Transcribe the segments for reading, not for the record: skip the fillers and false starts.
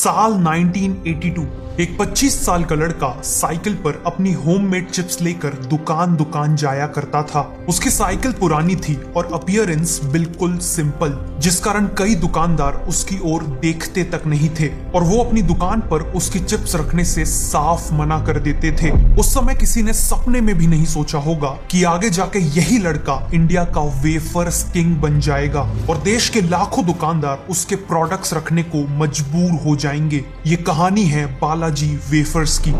साल 1982 एक 25 साल का लड़का साइकिल पर अपनी होममेड चिप्स लेकर दुकान दुकान जाया करता था। उसकी साइकिल पुरानी थी और अपीयरेंस बिल्कुल सिंपल, जिस कारण कई दुकानदार उसकी ओर देखते तक नहीं थे और वो अपनी दुकान पर उसकी चिप्स रखने से साफ मना कर देते थे। उस समय किसी ने सपने में भी नहीं सोचा होगा कि आगे जाके यही लड़का इंडिया का वेफर्स किंग बन जाएगा और देश के लाखों दुकानदार उसके प्रोडक्ट्स रखने को मजबूर हो जाएंगे। ये कहानी है बालाजी वेफर्स की।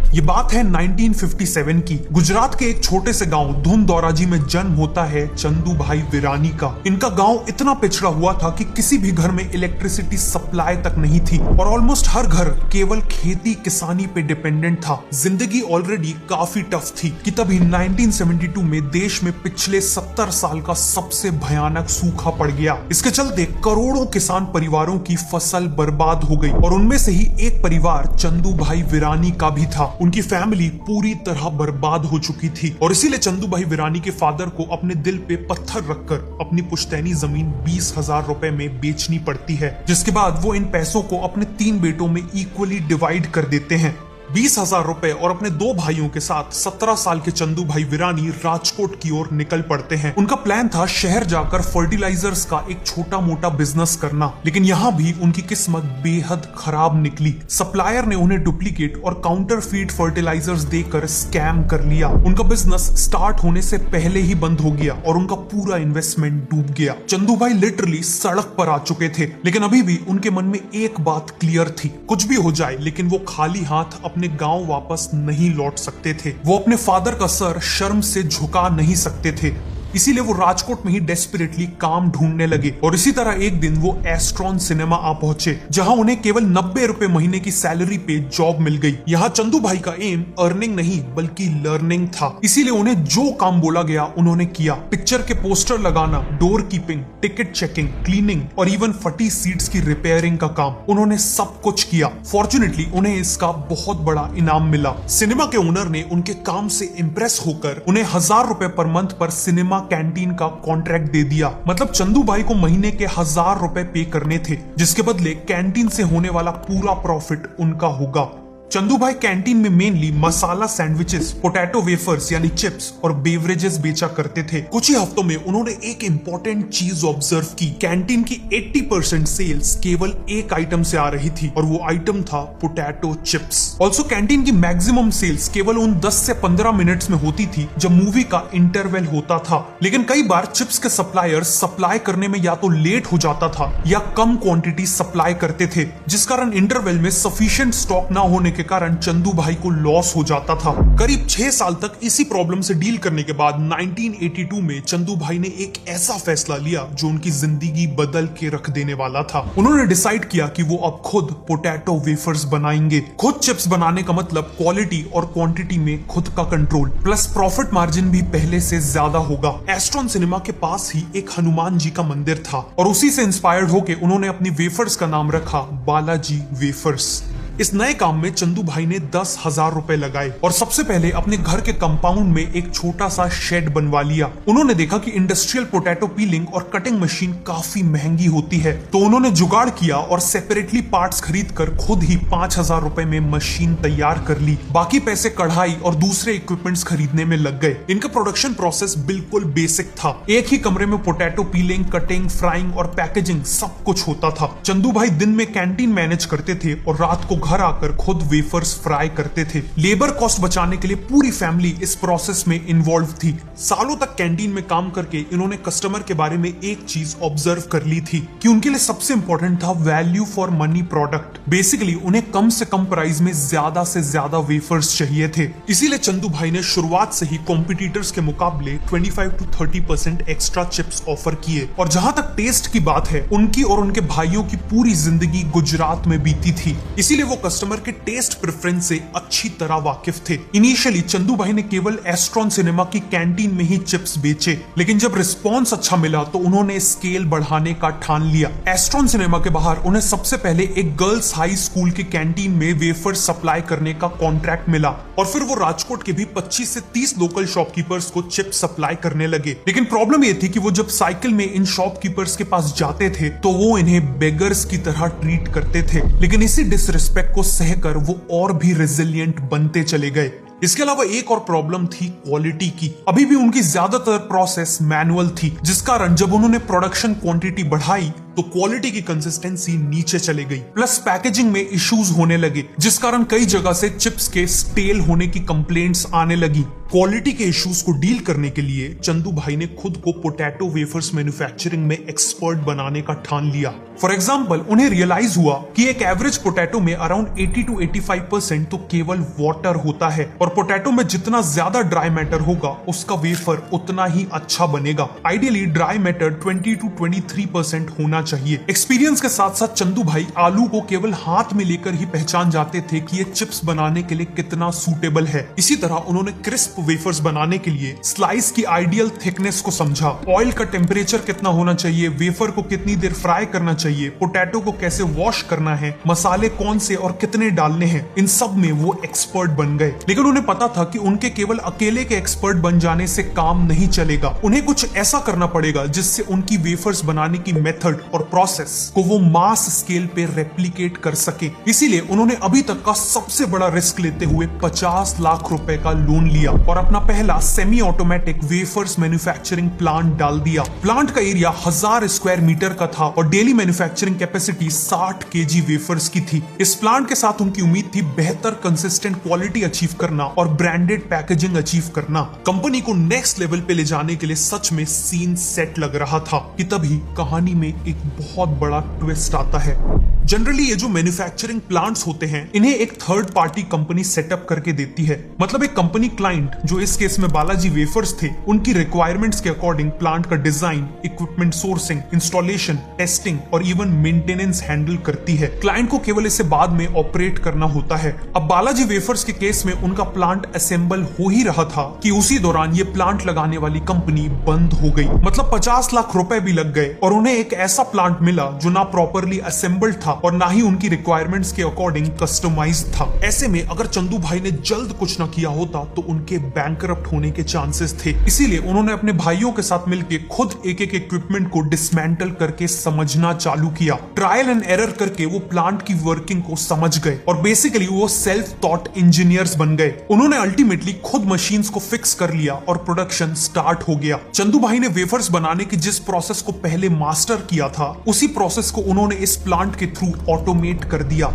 ये बात है 1957 की। गुजरात के एक छोटे से गांव धुमदौराजी में जन्म होता है चंदू भाई विरानी का। इनका गांव इतना पिछड़ा हुआ था कि किसी भी घर में इलेक्ट्रिसिटी सप्लाई तक नहीं थी और ऑलमोस्ट हर घर केवल खेती किसानी पे डिपेंडेंट था। जिंदगी ऑलरेडी काफी टफ थी कि तभी 1972 में देश में पिछले 70 साल का सबसे भयानक सूखा पड़ गया। इसके चलते करोड़ों किसान परिवारों की फसल बर्बाद हो गई और उनमें से ही एक परिवार चंदू भाई विरानी का भी था। उनकी फैमिली पूरी तरह बर्बाद हो चुकी थी और इसीलिए चंदू भाई विरानी के फादर को अपने दिल पे पत्थर रखकर अपनी पुश्तैनी जमीन 20,000 रुपए में बेचनी पड़ती है, जिसके बाद वो इन पैसों को अपने 3 बेटों में इक्वली डिवाइड कर देते हैं। 20,000 रुपए और अपने 2 भाइयों के साथ 17 साल के चंदू भाई विरानी राजकोट की ओर निकल पड़ते हैं। उनका प्लान था शहर जाकर फर्टिलाइजर्स का एक छोटा मोटा बिजनेस करना, लेकिन यहाँ भी उनकी किस्मत बेहद खराब निकली। सप्लायर ने उन्हें डुप्लीकेट और काउंटरफीट फर्टिलाइजर्स देकर स्कैम कर लिया। उनका बिजनेस स्टार्ट होने से पहले ही बंद हो गया और उनका पूरा इन्वेस्टमेंट डूब गया। चंदू भाई लिटरली सड़क पर आ चुके थे, लेकिन अभी भी उनके मन में एक बात क्लियर थी, कुछ भी हो जाए लेकिन वो खाली हाथ अपने गांव वापस नहीं लौट सकते थे। वो अपने फादर का सर शर्म से झुका नहीं सकते थे, इसीलिए वो राजकोट में ही डेस्परेटली काम ढूंढने लगे और इसी तरह एक दिन वो एस्ट्रॉन सिनेमा आ पहुंचे, जहां उन्हें केवल 90 रुपए महीने की सैलरी पे जॉब मिल गई। यहाँ चंदू भाई का एम अर्निंग नहीं बल्कि लर्निंग था, इसीलिए उन्हें जो काम बोला गया उन्होंने किया। पिक्चर के पोस्टर लगाना, door keeping, ticket checking, cleaning और इवन फटी सीट्स की रिपेयरिंग का काम उन्होंने सब कुछ किया। फॉर्चुनेटली उन्हें इसका बहुत बड़ा इनाम मिला। सिनेमा के ओनर ने उनके काम से इम्प्रेस होकर उन्हें 1,000 रुपए पर मंथ पर सिनेमा कैंटीन का कॉन्ट्रैक्ट दे दिया। मतलब चंदू भाई को महीने के 1,000 रुपए पे करने थे, जिसके बदले कैंटीन से होने वाला पूरा प्रॉफिट उनका होगा। चंदू भाई कैंटीन में मेनली मसाला सैंडविचेस, पोटैटो वेफर्स यानी चिप्स और बेवरेजेस बेचा करते थे। कुछ ही हफ्तों में उन्होंने एक इंपॉर्टेंट चीज ऑब्जर्व की। कैंटीन की 80% सेल्स केवल एक आइटम से आ रही थी और वो आइटम था पोटैटो चिप्स। ऑल्सो कैंटीन की मैक्सिमम सेल्स केवल उन 10 से 15 मिनट्स में होती थी जब मूवी का इंटरवल होता था, लेकिन कई बार चिप्स के सप्लायर सप्लाई करने में या तो लेट हो जाता था या कम क्वांटिटी सप्लाई करते थे, जिस कारण इंटरवल में सफिशिएंट स्टॉक ना होने के कारण चंदू भाई को लॉस हो जाता था। करीब 6 साल तक इसी प्रॉब्लम से डील करने के बाद 1982 में चंदू भाई ने एक ऐसा फैसला लिया जो उनकी जिंदगी बदल के रख देने वाला था। उन्होंने डिसाइड किया कि वो अब खुद पोटैटो वेफर्स बनाएंगे। खुद चिप्स बनाने का मतलब क्वालिटी और क्वांटिटी में खुद का कंट्रोल प्लस प्रॉफिट मार्जिन भी पहले से ज्यादा होगा। एस्ट्रॉन सिनेमा के पास ही एक हनुमान जी का मंदिर था और उसी से इंस्पायर्ड होकर उन्होंने अपनी वेफर्स का नाम रखा बालाजी वेफर्स। इस नए काम में चंदू भाई ने 10,000 रुपए लगाए और सबसे पहले अपने घर के कंपाउंड में एक छोटा सा शेड बनवा लिया। उन्होंने देखा कि इंडस्ट्रियल पोटैटो पीलिंग और कटिंग मशीन काफी महंगी होती है, तो उन्होंने जुगाड़ किया और सेपरेटली पार्ट्स खरीद कर खुद ही 5,000 रुपए में मशीन तैयार कर ली। बाकी पैसे कढ़ाई और दूसरे इक्विपमेंट्स खरीदने में लग गए। इनका प्रोडक्शन प्रोसेस बिल्कुल बेसिक था। एक ही कमरे में पोटैटो पीलिंग, कटिंग, फ्राइंग और पैकेजिंग सब कुछ होता था। चंदू भाई दिन में कैंटीन मैनेज करते थे और रात को घर आकर खुद वेफर्स फ्राई करते थे। लेबर कॉस्ट बचाने के लिए पूरी फैमिली इस प्रोसेस में इन्वॉल्व थी। सालों तक कैंटीन में काम करके इन्होंने कस्टमर के बारे में एक चीज ऑब्जर्व कर ली थी कि उनके लिए सबसे इंपॉर्टेंट था value for money product. Basically उन्हें कम से कम प्राइस में ज्यादा से ज्यादा वेफर्स चाहिए थे। इसीलिए चंदू भाई ने शुरुआत से ही कॉम्पिटिटर्स के मुकाबले 25 to 30% एक्स्ट्रा चिप्स ऑफर किए। और जहां तक टेस्ट की बात है, उनकी और उनके भाइयों की पूरी जिंदगी गुजरात में बीती थी, इसीलिए वो वो कस्टमर के टेस्ट प्रेफरेंस से अच्छी तरह वाकिफ थे। इनिशियली चंदू भाई ने केवल एस्ट्रॉन सिनेमा की कैंटीन में ही चिप्स बेचे, लेकिन जब रिस्पॉन्स अच्छा मिला तो उन्होंने स्केल बढ़ाने का ठान लिया। एस्ट्रॉन सिनेमा के बाहर उन्हें सबसे पहले एक गर्ल्स हाई स्कूल की कैंटीन में वेफर सप्लाई करने का कॉन्ट्रैक्ट मिला और फिर वो राजकोट के भी 25 से 30 लोकल शॉपकीपर्स को चिप सप्लाई करने लगे। लेकिन प्रॉब्लम ये थी कि वो जब साइकिल में इन शॉपकीपर्स के पास जाते थे तो वो इन्हें बेगर्स की तरह ट्रीट करते थे, लेकिन इसी डिसरिस्पेक्ट को सहकर वो और भी रेजिलिएंट बनते चले गए। इसके अलावा एक और प्रॉब्लम थी क्वालिटी की। अभी भी उनकी ज्यादातर प्रोसेस मैनुअल थी, जिस कारण जब उन्होंने प्रोडक्शन क्वांटिटी बढ़ाई तो क्वालिटी की कंसिस्टेंसी नीचे चली गई। प्लस पैकेजिंग में इश्यूज होने लगे, जिस कारण कई जगह से चिप्स के स्टेल होने की कंप्लेंट्स आने लगी। क्वालिटी के इश्यूज को डील करने के लिए चंदू भाई ने खुद को पोटैटो वेफर्स मैन्युफैक्चरिंग में एक्सपर्ट बनाने का ठान लिया। फॉर एग्जाम्पल, उन्हें रियलाइज हुआ कि एक एवरेज पोटैटो में अराउंड 80 to 85% तो केवल वाटर होता है और पोटैटो में जितना ज्यादा ड्राई मैटर होगा उसका वेफर उतना ही अच्छा बनेगा। आइडियली ड्राई मैटर 20 to 23% होना चाहिए। एक्सपीरियंस के साथ साथ चंदू भाई आलू को केवल हाथ में लेकर ही पहचान जाते थे कि ये चिप्स बनाने के लिए कितना सूटेबल है। इसी तरह उन्होंने क्रिस्प वेफर्स बनाने के लिए स्लाइस की आइडियल थिकनेस को समझा, ऑयल का टेम्परेचर कितना होना चाहिए, वेफर को कितनी देर फ्राई करना चाहिए, पोटैटो को कैसे वॉश करना है, मसाले कौन से और कितने डालने हैं, इन सब में वो एक्सपर्ट बन गए। लेकिन उन्हें पता था कि उनके केवल अकेले के एक्सपर्ट बन जाने से काम नहीं चलेगा। उन्हें कुछ ऐसा करना पड़ेगा जिससे उनकी वेफर्स बनाने की मेथड और प्रोसेस को वो मास स्केल पे रेप्लिकेट कर सके। इसीलिए उन्होंने अभी तक का सबसे बड़ा रिस्क लेते हुए 50 लाख रुपए का लोन लिया और अपना पहला semi automatic wafers manufacturing plant डाल दिया। प्लांट का एरिया 1000 स्क्वायर मीटर का था और daily manufacturing capacity 60 KG wafers की थी। इस प्लांट के साथ उनकी उम्मीद थी बेहतर कंसिस्टेंट क्वालिटी अचीव करना और ब्रांडेड पैकेजिंग अचीव करना। कंपनी को नेक्स्ट लेवल पे ले जाने के लिए सच में सीन सेट लग रहा था कि तभी कहानी में एक बहुत बड़ा ट्विस्ट आता है। जनरली ये जो मैन्युफैक्चरिंग प्लांट्स होते हैं इन्हें एक थर्ड पार्टी कंपनी सेटअप करके देती है। मतलब एक कंपनी क्लाइंट, जो इस केस में बालाजी वेफर्स थे, उनकी रिक्वायरमेंट्स के अकॉर्डिंग प्लांट का design, equipment sourcing, installation, testing और इवन मेंटेनेंस हैंडल करती है। क्लाइंट को केवल इसे बाद में ऑपरेट करना होता है। अब बालाजी वेफर्स के केस में उनका प्लांट असेंबल हो ही रहा था कि उसी दौरान ये प्लांट लगाने वाली कंपनी बंद हो गई। मतलब 50 लाख रुपए भी लग गए और उन्हें एक ऐसा प्लांट मिला जो ना प्रॉपरली असेंबल्ड था और ना ही उनकी रिक्वायरमेंट्स के अकॉर्डिंग कस्टमाइज्ड था। ऐसे में अगर चंदू भाई ने जल्द कुछ न किया होता तो उनके बैंकरप्ट होने के चांसेस थे। इसीलिए उन्होंने अपने भाइयों के साथ मिलकर खुद एक एक इक्विपमेंट को डिसमेंटल करके समझना चालू किया। ट्रायल एंड एरर करके वो प्लांट की वर्किंग को समझ गए और बेसिकली वो सेल्फ टॉट इंजीनियर्स बन गए। उन्होंने अल्टीमेटली खुद मशीन्स को फिक्स कर लिया और प्रोडक्शन स्टार्ट हो गया। चंदू भाई ने वेफर्स बनाने की जिस प्रोसेस को पहले मास्टर किया था उसी प्रोसेस को उन्होंने इस प्लांट के थ्रू ऑटोमेट कर दिया।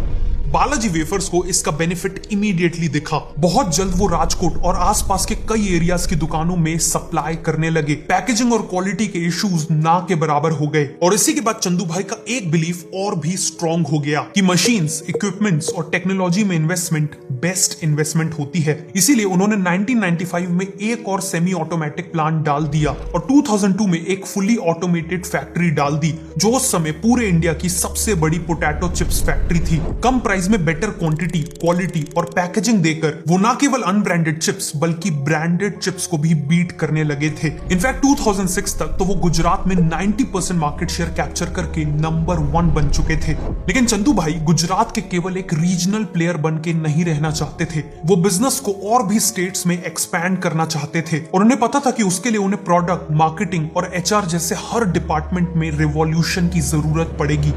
बालाजी वेफर्स को इसका बेनिफिट इमीडिएटली दिखा। बहुत जल्द वो राजकोट और आसपास के कई एरियाज की दुकानों में सप्लाई करने लगे। पैकेजिंग और क्वालिटी के इश्यूज ना के बराबर हो गए और इसी के बाद चंदू भाई का एक बिलीफ और भी स्ट्रॉन्ग हो गया कि मशीन्स, इक्विपमेंट्स और टेक्नोलॉजी में इन्वेस्टमेंट बेस्ट इन्वेस्टमेंट होती है। इसीलिए उन्होंने 1995 में एक और सेमी ऑटोमेटिक प्लांट डाल दिया और 2002 में एक फुली ऑटोमेटेड फैक्ट्री डाल दी, जो उस समय पूरे इंडिया की सबसे बड़ी पोटैटो चिप्स फैक्ट्री थी। कम प्राइस में बेटर क्वांटिटी, क्वालिटी और पैकेजिंग देकर वो ना केवल अनब्रांडेड चिप्स बल्कि ब्रांडेड चिप्स को भी बीट करने लगे थे। इनफैक्ट 2006 तक तो वो गुजरात में 90% मार्केट शेयर कैप्चर करके नंबर 1 बन चुके थे। लेकिन चंदू भाई गुजरात के केवल एक रीजनल प्लेयर बन के नहीं रहना चाहते थे। वो बिजनेस को और भी स्टेट्स में एक्सपैंड करना चाहते थे और उन्हें पता था कि उसके लिए उन्हें प्रोडक्ट, मार्केटिंग और एचआर जैसे हर डिपार्टमेंट में रिवॉल्यूशन की जरूरत पड़ेगी।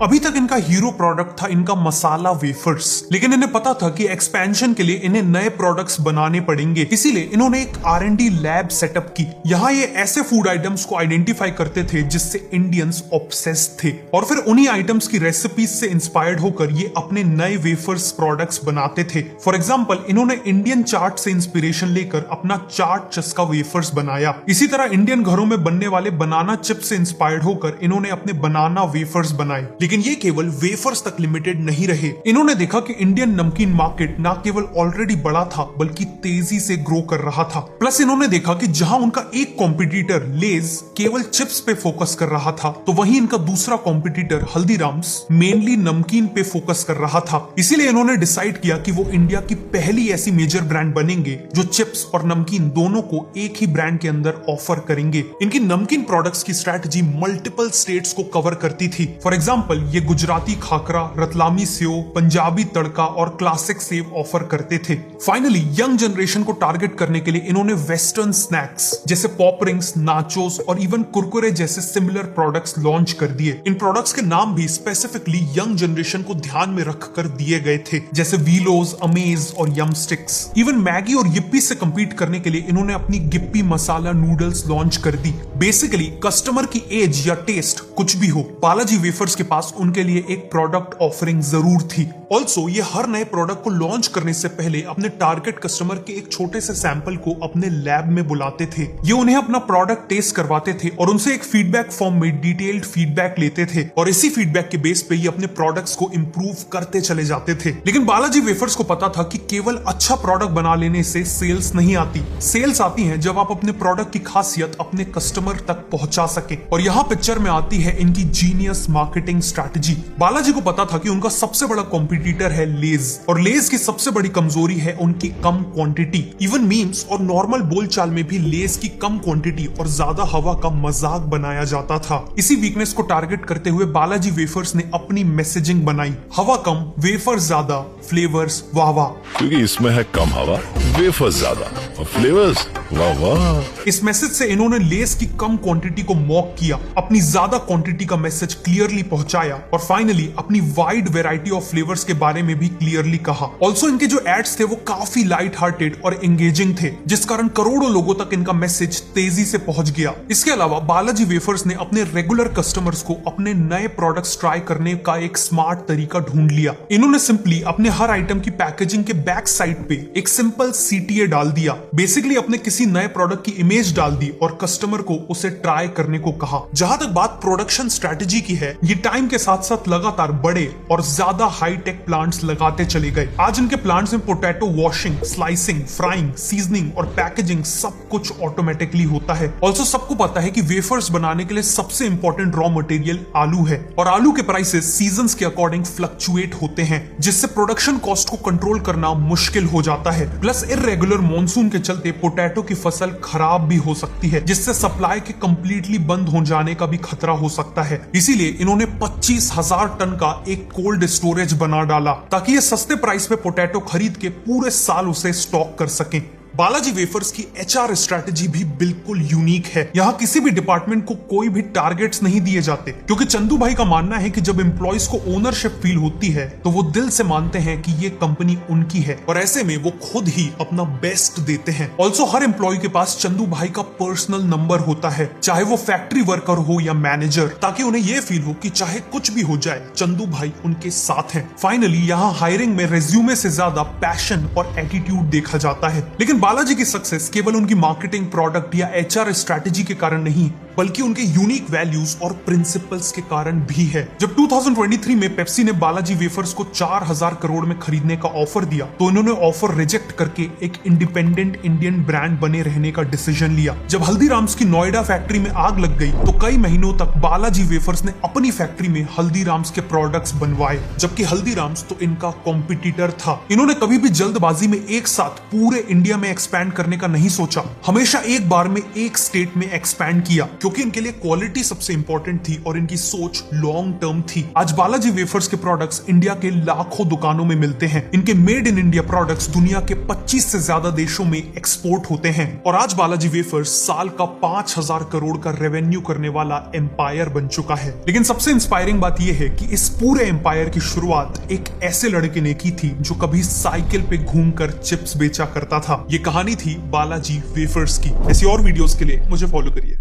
अभी तक इनका हीरो प्रोडक्ट था इनका मसाला वेफर्स, लेकिन इन्हें पता था कि एक्सपेंशन के लिए इन्हें नए प्रोडक्ट्स बनाने पड़ेंगे। इसीलिए इन्होंने एक R&D लैब सेटअप की। यहाँ ये ऐसे फूड आइटम्स को आइडेंटिफाई करते थे जिससे इंडियंस ऑब्सेस्ड थे और फिर उन्हीं आइटम्स की रेसिपीज से इंस्पायर्ड होकर ये अपने नए वेफर्स प्रोडक्ट्स बनाते थे। फॉर एग्जाम्पल, इन्होंने इंडियन चाट से इंस्पिरेशन लेकर अपना चाट चस्का वेफर्स बनाया। इसी तरह इंडियन घरों में बनने वाले बनाना चिप से इंस्पायर्ड होकर इन्होंने अपने बनाना वेफर्स बनाए। लेकिन ये केवल वेफर्स तक लिमिटेड नहीं रहे। इन्होंने देखा कि इंडियन नमकीन मार्केट न केवल ऑलरेडी बड़ा था बल्कि तेजी से ग्रो कर रहा था। प्लस इन्होंने देखा कि जहां उनका एक कॉम्पिटिटर लेज केवल चिप्स पे फोकस कर रहा था, तो वहीं इनका दूसरा कॉम्पिटिटर हल्दीराम्स मेनली नमकीन पे फोकस कर रहा था। इसीलिए इन्होंने डिसाइड किया कि वो इंडिया की पहली ऐसी मेजर ब्रांड बनेंगे जो चिप्स और नमकीन दोनों को एक ही ब्रांड के अंदर ऑफर करेंगे। इनकी नमकीन प्रोडक्ट्स की स्ट्रैटेजी मल्टीपल स्टेट्स को कवर करती थी। फॉर एग्जांपल ये गुजराती खाकरा, रतलामी सेव, पंजाबी तड़का और क्लासिक सेव ऑफर करते थे। फाइनली यंग जनरेशन को टारगेट करने के लिए इन्होंने वेस्टर्न स्नैक्स जैसे पॉप रिंग्स, नाचोस और इवन कुरकुरे जैसे सिमिलर प्रोडक्ट्स लॉन्च कर दिए। इन प्रोडक्ट्स के नाम भी स्पेसिफिकली यंग जनरेशन को ध्यान में रखकर दिए गए थे, जैसे वीलोज, अमेज और यम स्टिक्स। इवन मैगी और यिप्पी से कंपीट करने के लिए इन्होंने अपनी गिप्पी मसाला नूडल्स लॉन्च कर दी। बेसिकली कस्टमर की एज या टेस्ट कुछ भी हो, बालाजी वेफर्स के पास उनके लिए एक प्रोडक्ट ऑफरिंग जरूर थी। ऑल्सो ये हर नए प्रोडक्ट को लॉन्च करने से पहले अपने टारगेट कस्टमर के एक छोटे से सैंपल को अपने लैब में बुलाते थे। ये उन्हें अपना प्रोडक्ट टेस्ट करवाते थे और उनसे एक फीडबैक फॉर्म में डिटेल्ड फीडबैक लेते थे और इसी फीडबैक के बेस पे ये अपने प्रोडक्ट्स को इंप्रूव करते चले जाते थे। लेकिन बालाजी वेफर्स को पता था कि केवल अच्छा प्रोडक्ट बना लेने से सेल्स नहीं आती। सेल्स आती है जब आप अपने प्रोडक्ट की खासियत अपने कस्टमर तक पहुंचा सके। और यहाँ पिक्चर में आती है इनकी जीनियस मार्केटिंग स्ट्रैटेजी। बालाजी को पता था कि उनका सबसे बड़ा कॉम्पिटिटर है लेज, और लेज की सबसे बड़ी कमजोरी है उनकी कम क्वांटिटी। इवन मीम्स और नॉर्मल बोलचाल में भी लेज की कम क्वांटिटी और ज्यादा हवा का मजाक बनाया जाता था। इसी वीकनेस को टारगेट करते हुए बालाजी वेफर्स ने अपनी मैसेजिंग बनाई, हवा कम, वेफर्स ज्यादा, फ्लेवर्स वाह वाह। क्योंकि इसमें है कम हवा, वेफर्स ज्यादा और फ्लेवर्स वाह वाह। इस मैसेज से इन्होंने लेस की कम क्वांटिटी को मॉक किया, अपनी ज्यादा क्वांटिटी का मैसेज क्लियरली पहुंचाया और फाइनली अपनी वाइड वैरायटी ऑफ फ्लेवर्स के बारे में भी क्लियरली कहा। ऑल्सो इनके जो एड्स थे वो काफी लाइट हार्टेड और एंगेजिंग थे, जिस कारण करोड़ों लोगों तक इनका मैसेज तेजी से पहुंच गया। इसके अलावा बालाजी वेफर्स ने अपने रेगुलर कस्टमर्स को अपने नए प्रोडक्ट्स ट्राई करने का एक स्मार्ट तरीका ढूंढ लिया। इन्होंने सिंपली अपने हर आइटम की पैकेजिंग के बैक साइड पे एक सिंपल CTA डाल दिया। बेसिकली अपने किसी नए प्रोडक्ट की इमेज डाल दी और कस्टमर को उसे ट्राई करने को कहा। जहां तक बात प्रोडक्शन स्ट्रेटेजी की है, ये टाइम के साथ साथ लगातार बड़े और ज्यादा हाई टेक प्लांट्स लगाते चले गए। आज इनके प्लांट्स में potato washing, slicing, frying, seasoning और पैकेजिंग सब कुछ ऑटोमेटिकली होता है। ऑल्सो सबको पता है कि वेफर्स बनाने के लिए सबसे इंपॉर्टेंट रॉ मटेरियल आलू है और आलू के प्राइसेस सीजन्स के अकॉर्डिंग फ्लक्चुएट होते हैं, जिससे प्रोडक्शन कॉस्ट को कंट्रोल करना मुश्किल हो जाता है। प्लस इर्रेगुलर मॉनसून के चलते पोटैटो की फसल खराब भी हो सकती है, जिससे सप्लाई के कंप्लीटली बंद हो जाने का भी खतरा हो सकता है। इसीलिए इन्होंने 25,000 टन का एक कोल्ड स्टोरेज बना डाला ताकि ये सस्ते प्राइस पे पोटैटो खरीद के पूरे साल उसे स्टॉक कर सकें। बालाजी वेफर्स की HR स्ट्रैटेजी भी बिल्कुल यूनिक है। यहाँ किसी भी डिपार्टमेंट को कोई भी टारगेट्स नहीं दिए जाते, क्योंकि चंदू भाई का मानना है कि जब एम्प्लॉइज को ओनरशिप फील होती है तो वो दिल से मानते हैं कि ये कंपनी उनकी है और ऐसे में वो खुद ही अपना बेस्ट देते हैं। ऑल्सो हर एम्प्लॉय के पास चंदू भाई का पर्सनल नंबर होता है, चाहे वो फैक्ट्री वर्कर हो या मैनेजर, ताकि उन्हें ये फील हो कि चाहे कुछ भी हो जाए चंदू भाई उनके साथ हैं। फाइनली यहाँ हायरिंग में रेज्यूमे से ज्यादा पैशन और एटीट्यूड देखा जाता है। लेकिन बालाजी की सक्सेस केवल उनकी मार्केटिंग, प्रोडक्ट या HR स्ट्रैटेजी के कारण नहीं, बल्कि उनके यूनिक वैल्यूज और प्रिंसिपल्स के कारण भी है। जब 2023 में पेप्सी ने बालाजी वेफर्स को 4,000 करोड़ में खरीदने का ऑफर दिया, तो इन्होंने ऑफर रिजेक्ट करके एक इंडिपेंडेंट इंडियन ब्रांड बने रहने का डिसीजन लिया। जब हल्दीराम्स की नोएडा फैक्ट्री में आग लग गई तो कई महीनों तक बालाजी वेफर्स ने अपनी फैक्ट्री में हल्दीराम्स के प्रोडक्ट्स बनवाए, जबकि हल्दीराम्स तो इनका कॉम्पिटिटर था। इन्होंने कभी भी जल्दबाजी में एक साथ पूरे इंडिया में एक्सपैंड करने का नहीं सोचा, हमेशा एक बार में एक स्टेट में एक्सपैंड किया, क्योंकि इनके लिए क्वालिटी सबसे इंपॉर्टेंट थी और इनकी सोच लॉन्ग टर्म थी। आज बालाजी वेफर्स के प्रोडक्ट्स इंडिया के लाखों दुकानों में मिलते हैं। इनके मेड इन इंडिया प्रोडक्ट्स दुनिया के 25 से ज्यादा देशों में एक्सपोर्ट होते हैं और आज बालाजी वेफर्स साल का 5,000 करोड़ का रेवेन्यू करने वाला एम्पायर बन चुका है। लेकिन सबसे इंस्पायरिंग बात यह है कि इस पूरे एम्पायर की शुरुआत एक ऐसे लड़के ने की थी जो कभी साइकिल पे घूमकर चिप्स बेचा करता था। ये कहानी थी बालाजी वेफर्स की। ऐसी और वीडियोस के लिए मुझे फॉलो करिए।